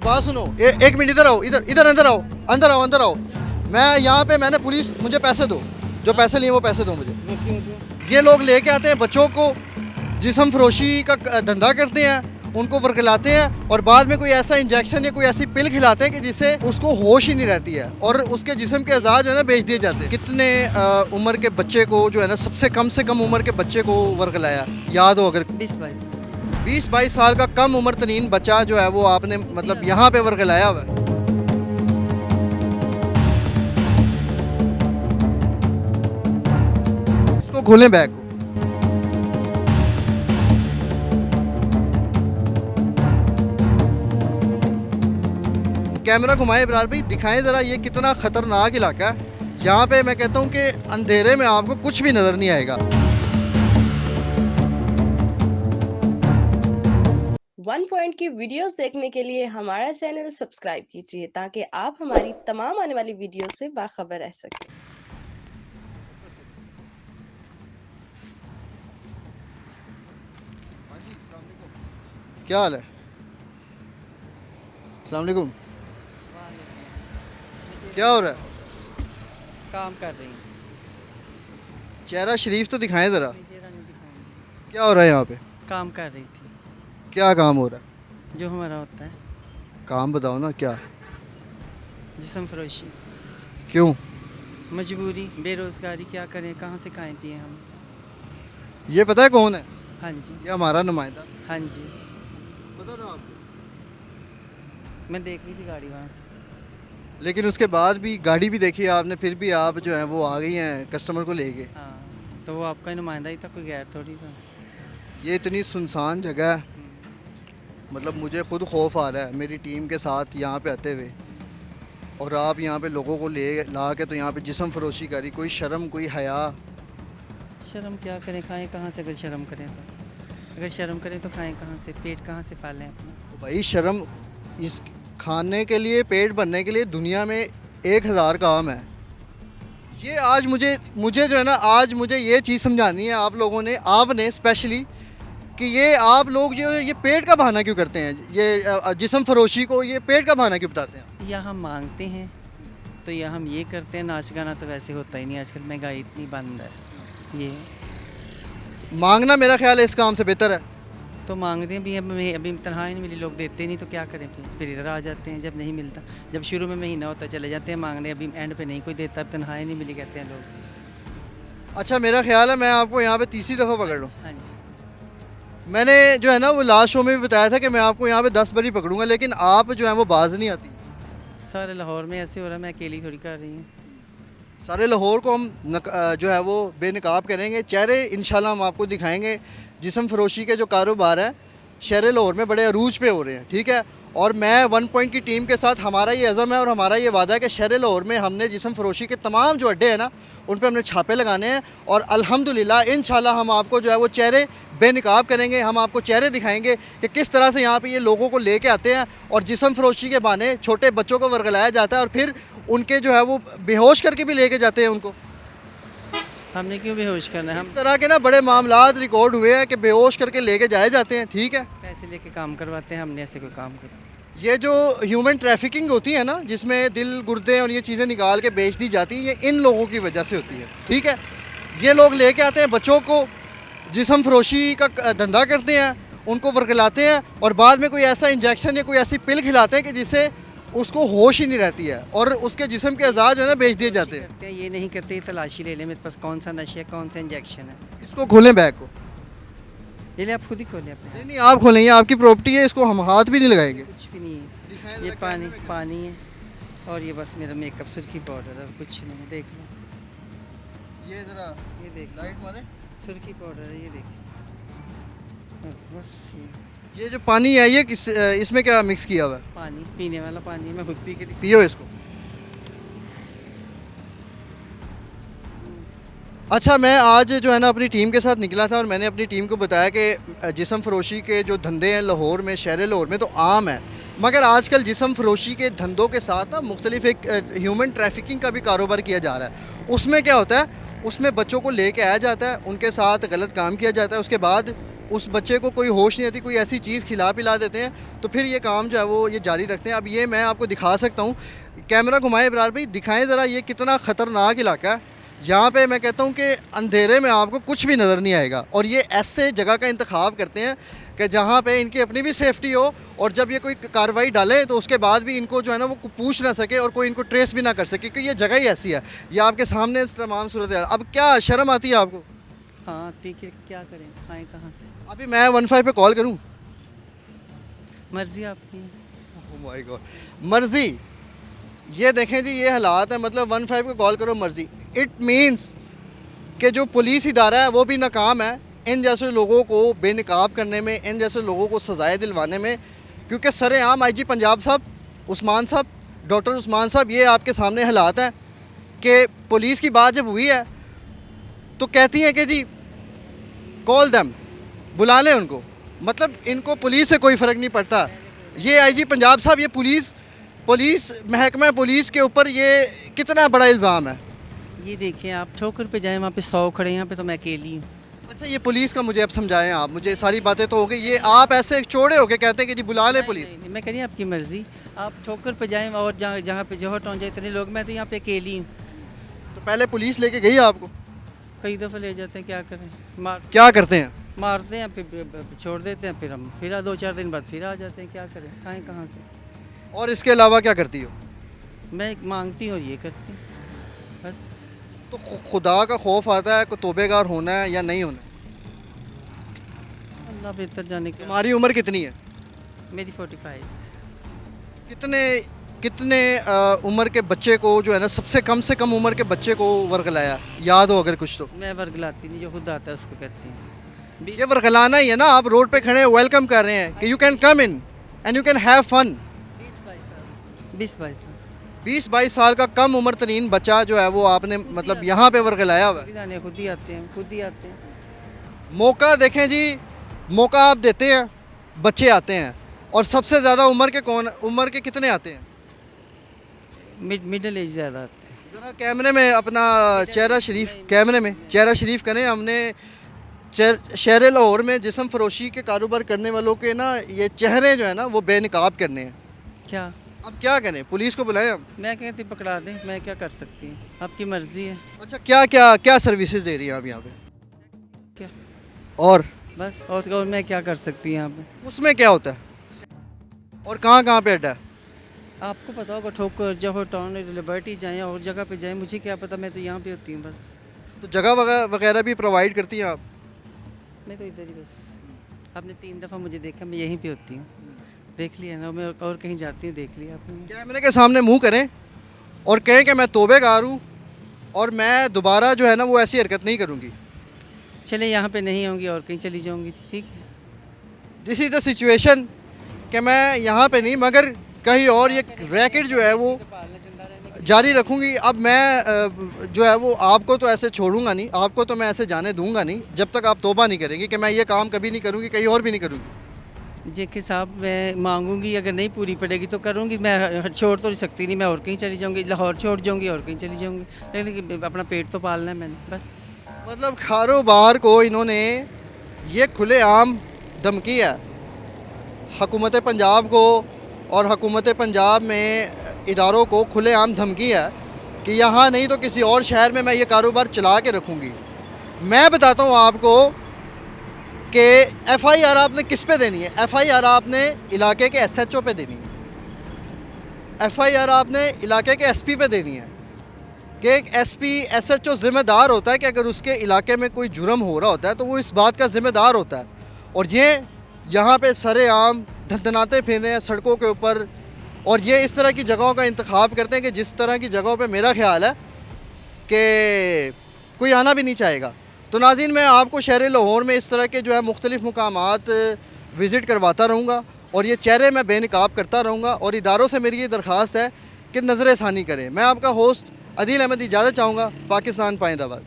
बात सुनो, एक मिनट इधर आओ, इधर इधर अंदर आओ, अंदर आओ, अंदर आओ। मैं यहाँ पे मैंने पुलिस, मुझे पैसे दो, जो पैसे लिए वो पैसे दो मुझे। वो क्यों दो? ये लोग लेके आते हैं बच्चों को, जिस्म फरोशी का धंधा करते हैं, उनको वर्गलाते हैं और बाद में कोई ऐसा इंजेक्शन या कोई ऐसी पिल खिलाते हैं कि जिससे उसको होश ही नहीं रहती है और उसके जिस्म के अज़ा जो है ना बेच दिए जाते हैं। कितने उम्र के बच्चे को जो है ना, सबसे कम से कम उम्र के बच्चे को वर्गलाया, याद हो अगर? 20-22 साल का कम उम्र तरीन बच्चा जो है वो आपने मतलब यहाँ पे वर्गलाया हुआ है। इसको खोलें बैग को। कैमरा घुमाए इब्रार भाई, दिखाएं ज़रा ये कितना ख़तरनाक इलाका है। यहाँ पे मैं कहता हूँ कि अंधेरे में आपको कुछ भी नज़र नहीं आएगा। वन पॉइंट की वीडियोस देखने के लिए हमारा चैनल सब्सक्राइब कीजिए ताकि आप हमारी तमाम आने वाली वीडियो से बाखबर रह सकें। क्या हाल है? अस्सलाम वालेकुम। क्या हो रहा है? काम कर रही हैं। चेहरा शरीफ तो दिखाएं ज़रा। चेहरा नहीं दिखाऊंगी। क्या हो रहा है यहाँ पे? काम कर रही थी, क्या काम हो रहा है? जो हमारा होता है काम बताओ ना क्या? जिस्म फरोशी। क्यों? मजबूरी, बेरोजगारी, क्या करें, कहाँ से खाएं पिए हम। ये पता है कौन है? हाँ जी, ये हमारा नुमाइंदा। हाँ जी, पता था आपको? मैं देख ली थी गाड़ी वहाँ से। लेकिन उसके बाद भी गाड़ी भी देखी आपने, फिर भी आप जो है वो आ गई हैं कस्टमर को लेके। हाँ, तो वो आपका ही नुमाइंदा ही था, कोई गैर थोड़ी था। ये इतनी सुनसान जगह है, मतलब मुझे खुद खौफ आ रहा है मेरी टीम के साथ यहाँ पे आते हुए, और आप यहाँ पे लोगों को ले ला के तो यहाँ पे जिस्म फरोशी करी। कोई शर्म, कोई हया? शर्म क्या करें, खाएं कहाँ से? अगर शर्म करें तो, अगर शर्म करें तो खाएं कहाँ से, पेट कहाँ से पालें अपना। तो भाई शर्म, इस खाने के लिए, पेट भरने के लिए दुनिया में 1000 काम है। ये आज मुझे जो है ना, आज मुझे ये चीज़ समझानी है आप लोगों ने, आपने स्पेशली, कि ये आप लोग जो ये पेट का बहाना क्यों करते हैं, ये जिस्म फरोशी को ये पेट का बहाना क्यों बताते हैं? या हम मांगते हैं तो या हम ये करते हैं, नाच गाना तो वैसे होता ही नहीं आजकल, महंगाई इतनी बंद है। ये मांगना मेरा ख्याल है इस काम से बेहतर है। तो मांगते भी हैं, अभी तनख्वाही नहीं मिली, लोग देते नहीं, तो क्या करें फिर इधर आ जाते हैं। जब नहीं मिलता, जब शुरू में महीना होता चले जाते हैं मांगने, अभी एंड पे नहीं कोई देता, अब तनख्वाही नहीं मिली कहते हैं लोग। अच्छा, मेरा ख्याल है मैं आपको यहाँ पे तीसरी दफ़ा पकड़ लूँ। हाँ जी, मैंने जो है ना वो लास्ट शो में भी बताया था कि मैं आपको यहाँ पे 10 बारी पकड़ूंगा, लेकिन आप जो है वो बाज नहीं आती। सारे लाहौर में ऐसे हो रहा है, मैं अकेली थोड़ी कर रही हूँ। सारे लाहौर को हम जो है वो बेनकाब करेंगे, चेहरे इंशाल्लाह हम आपको दिखाएंगे। जिस्म फरोशी के जो कारोबार है शहर लाहौर में बड़े अरूज पे हो रहे हैं, ठीक है। और मैं वन पॉइंट की टीम के साथ, हमारा ये अज़म है और हमारा ये वादा है कि शहर लाहौर में हमने जिस्म फरोशी के तमाम जो अड्डे हैं ना, उन पे हमने छापे लगाने हैं और अल्हम्दुलिल्लाह इंशाल्लाह हम आपको जो है वो चेहरे बेनकाब करेंगे। हम आपको चेहरे दिखाएंगे कि किस तरह से यहाँ पे ये लोगों को लेके आते हैं और जिस्म फरोशी के बहाने छोटे बच्चों को वर्गलाया जाता है और फिर उनके जो है वो बेहोश करके भी लेके जाते हैं उनको। हमने क्यों बेहोश करना है? इस हम तरह के ना बड़े मामलात रिकॉर्ड हुए हैं कि बेहोश करके लेके जाए जाते हैं, ठीक है। पैसे लेके काम करवाते हैं, हमने ऐसे कोई काम करा। ये जो ह्यूमन ट्रैफिकिंग होती है ना, जिसमें दिल, गुर्दे और ये चीज़ें निकाल के बेच दी जाती हैं, ये इन लोगों की वजह से होती है, ठीक है। ये लोग लेके आते हैं बच्चों को, जिस्म फरोशी का धंधा करते हैं, उनको वर्गलाते हैं और बाद में कोई ऐसा इंजेक्शन या कोई ऐसी पिल खिलाते हैं कि जिससे उसको होश ही नहीं रहती है और उसके जिस्म के अज़ा जो है ना बेच दिए जाते हैं। करते हैं ये नहीं करते, ये तलाशी ले लें मेरे पास कौन सा नशा है, कौन सा इंजेक्शन है। इसको खोलें बैग को। ये ले, आप खुद ही खोलें अपने नहीं नहीं, आप खोलें, ये आपकी प्रॉपर्टी है, इसको हम हाथ भी नहीं लगाएंगे। कुछ भी नहीं है, ये पानी है और ये बस मेरा मेकअप, सुर्खी पाउडर है, कुछ नहीं है। देख लो, ये ज़रा ये देख लो, लाइट मारे। सुर्खी पाउडर है, ये देख लो। बस ये जो पानी है ये इसमें क्या मिक्स किया हुआ है? पानी, पीने वाला पानी, मैं खुद पी के पियो इसको। अच्छा, मैं आज जो है ना अपनी टीम के साथ निकला था और मैंने अपनी टीम को बताया कि जिस्म फरोशी के जो धंधे हैं लाहौर में, शहर लाहौर में तो आम है, मगर आजकल जिस्म फरोशी के धंधों के साथ ना मुख्तलिफ एक ह्यूमन ट्रैफिकिंग का भी कारोबार किया जा रहा है। उसमें क्या होता है, उसमें बच्चों को लेके आया जाता है, उनके साथ गलत काम किया जाता है, उसके बाद उस बच्चे को कोई होश नहीं आती, कोई ऐसी चीज़ खिला पिला देते हैं, तो फिर ये काम जो है वो ये जारी रखते हैं। अब ये मैं आपको दिखा सकता हूँ, कैमरा घुमाएं इब्रार भाई, दिखाएं ज़रा ये कितना ख़तरनाक इलाका है। यहाँ पे मैं कहता हूँ कि अंधेरे में आपको कुछ भी नज़र नहीं आएगा, और ये ऐसे जगह का इंतखाब करते हैं कि जहाँ पे इनकी अपनी भी सेफ्टी हो, और जब ये कोई कार्रवाई डालें तो उसके बाद भी इनको जो है ना वो पूछ ना सके और कोई इनको ट्रेस भी ना कर सके, क्योंकि ये जगह ही ऐसी है। ये आपके सामने तमाम सूरत है। अब क्या शर्म आती है आपको? हाँ ठीक है, क्या करें, आए कहाँ से? अभी मैं 15 पे कॉल करूँ? मर्जी आपकी। ओह माय गॉड, मर्जी। ये देखें जी, ये हालात है, मतलब 15 को कॉल करो मर्जी। इट मीन्स कि जो पुलिस इदारा है वो भी नाकाम है इन जैसे लोगों को बेनकाब करने में, इन जैसे लोगों को सजाएं दिलवाने में। क्योंकि सरेआम आईजी पंजाब साहब, उस्मान साहब, डॉक्टर उस्मान साहब, ये आपके सामने हालात हैं कि पुलिस की बात जब हुई है तो कहती हैं कि जी कॉल देम, बुला लें उनको। मतलब इनको पुलिस से कोई फ़र्क नहीं पड़ता। ये आईजी पंजाब साहब, ये पुलिस महकमा पुलिस के ऊपर ये कितना बड़ा इल्ज़ाम है। ये देखें आप, ठोकर पे जाएं, वहाँ पे 100 खड़े हैं, यहाँ पे तो मैं अकेली हूँ। अच्छा, ये पुलिस का मुझे अब समझाएं आप, मुझे सारी बातें तो हो गई, ये आप ऐसे चौड़े होके कहते हैं कि जी बुला ले पुलिस। नहीं, मैं कह रही हूँ आपकी मर्ज़ी, आप ठोकर पे जाएं और जहाँ पे जहाँ टाउन जाए इतने लोग, मैं तो यहाँ पे अकेली हूँ। तो पहले पुलिस लेके गई आपको? कई दफ़ा ले जाते हैं, क्या करें, क्या करते हैं? मारते हैं, फिर छोड़ देते हैं, फिर हम फिर 2-4 दिन बाद फिर आ जाते हैं, क्या करें, खाएँ कहाँ से? और इसके अलावा क्या करती हो? मैं मांगती हूँ और ये करती हूँ बस। तो खुदा का खौफ आता है को तौबेगार होना है या नहीं होना है? अल्लाह बेहतर जाने के। तुम्हारी उम्र कितनी है? मेरी 45। कितने कितने उम्र के बच्चे को जो है ना, सबसे कम से कम उम्र के बच्चे को वर्गलाया, याद हो अगर कुछ तो? मैं वर्गलाती नहीं, जो खुद आता है उसको कहती हूँ। ये वर्गलाना ही है ना, आप रोड पे खड़े वेलकम कर रहे हैं कि you can come in and you can have fun. 20-22 साल। 20-22 साल का कम उम्र तरीन बच्चा जो है वो आपने मतलब यहाँ पे वर्गलाया हुआ है। खुद ही आते हैं, खुद ही आते हैं। मौका देखें जी, मौका आप देते हैं, बच्चे आते हैं। और सबसे ज़्यादा उम्र के कितने आते हैं? मिडिल एज ज़्यादा आते हैं। ज़रा कैमरे में अपना चेहरा शरीफ, कैमरे में चेहरा शरीफ करें। हमने शहर लाहौर में जिस्म फरोशी के कारोबार करने वालों के ना ये चेहरे जो है ना वो बेनकाब करने हैं। क्या अब क्या करें, पुलिस को बुलाएं हम? मैं कहती पकड़ा दें, मैं क्या कर सकती हूँ, आपकी मर्ज़ी है। अच्छा, क्या क्या क्या सर्विसेज दे रही हैं आप यहाँ पे? क्या और बस, और मैं क्या कर सकती हूँ यहाँ पे? उसमें क्या होता है और कहाँ कहाँ पे अड्डा है? आपको पता होगा, ठोकर जौहर टाउन, लिबर्टी जाएँ और जगह पे जाएँ, मुझे क्या पता, मैं तो यहाँ पे होती हूँ बस। तो जगह वगैरह भी प्रोवाइड करती हैं आप? मैं तो इधर ही बस, आपने 3 दफ़ा मुझे देखा, मैं यहीं पे होती हूँ, देख लिया ना, मैं और कहीं जाती हूँ, देख लिया आपने। कैमरे के सामने मुंह करें और कहें कि मैं तौबेगार हूँ और मैं दोबारा जो है ना वो ऐसी हरकत नहीं करूँगी। चले, यहाँ पे नहीं होंगी और कहीं चली जाऊँगी, ठीक है। दिस इज़ द सिचुएशन कि मैं यहाँ पे नहीं मगर कहीं और ये रैकेट जो है वो जारी रखूँगी। अब मैं जो है वो आपको तो ऐसे छोड़ूंगा नहीं, आपको तो मैं ऐसे जाने दूंगा नहीं जब तक आप तौबा नहीं करेंगे कि मैं ये काम कभी नहीं करूँगी, कहीं और भी नहीं करूँगी। जेके साहब, मैं मांगूंगी, अगर नहीं पूरी पड़ेगी तो करूँगी, मैं छोड़ तो नहीं सकती, नहीं मैं और कहीं चली जाऊँगी, लाहौर छोड़ जाऊँगी और कहीं चली जाऊँगी, लेकिन अपना पेट तो पालना है मैंने बस। मतलब कारोबार को इन्होंने ये खुलेआम धमकी है हुकूमत पंजाब को, और हुकूमत पंजाब में इदारों को खुलेआम धमकी है कि यहाँ नहीं तो किसी और शहर में मैं ये कारोबार चला के रखूँगी। मैं बताता हूँ आपको कि FIR आपने किस पे देनी है? FIR आपने इलाके के SHO पे देनी है, FIR आपने इलाके के SP पे देनी है कि एक SP SHO ज़िम्मेदार होता है कि अगर उसके इलाके में कोई जुर्म हो रहा होता है तो वो इस बात का ज़िम्मेदार होता है। और ये यहाँ पे सरेआम धंधनाते फिर रहे हैं सड़कों के ऊपर, और ये इस तरह की जगहों का इंतखाब करते हैं कि जिस तरह की जगहों पे मेरा ख्याल है कि कोई आना भी नहीं चाहेगा। तो नाज़रीन, मैं आपको शहर लाहौर में इस तरह के जो है मुख्तलिफ़ मुकामात विज़िट करवाता रहूँगा और ये चेहरे मैं बेनकाब करता रहूँगा, और इदारों से मेरी ये दरख्वास्त है कि नज़र षानी करें। मैं आपका होस्ट अदील अहमद इजाज़त चाहूँगा। पाकिस्तान पाइंदाबाद।